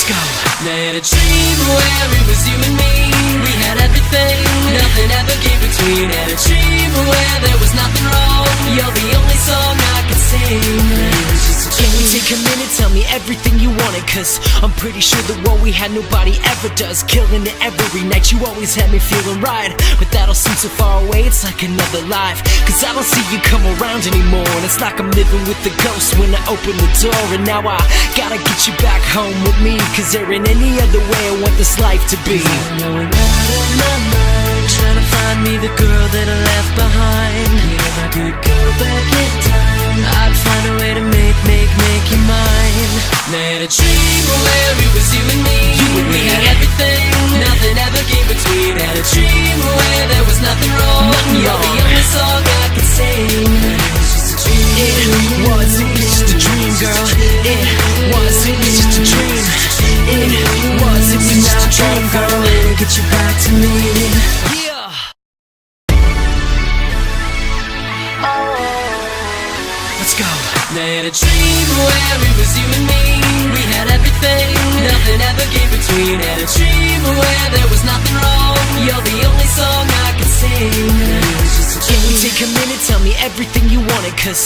Let's go. I had a dream where it was you and me. We had everything, nothing ever came between. Had a dream where there was nothing wrong. You're the only song I could sing. It was just a dream. Can you take a minute, tell me everything you wanted? Cause I'm pretty sure that what we had nobody ever does. Killing it every night, you always had me feeling right. But that all seems so far away, it's like another life. Cause I don't see you come around anymore. And it's like I'm living with the ghost when I open the door. And now I gotta get you back home with me. Cause there ain't any other way I want this life to be. I'm going out of my mind, trying to find me the girl that I left behind. If I could go back in time, I'd find a way to make you mine. I had a dream where it was you and me. We had everything, nothing ever came between. Had a dream where there was nothing wrong. You're the only song I could sing. It was just a dream. It was just a dream, girl. It was just a dream. It was just a dream, girl. Get you back to me. Yeah. Let's go. I had a dream where it was you and me. We had everything, nothing ever came between. Had a dream where there was nothing wrong. You're the only song I could sing. It was just a dream. Can you take a minute, tell me everything you wanted? Cause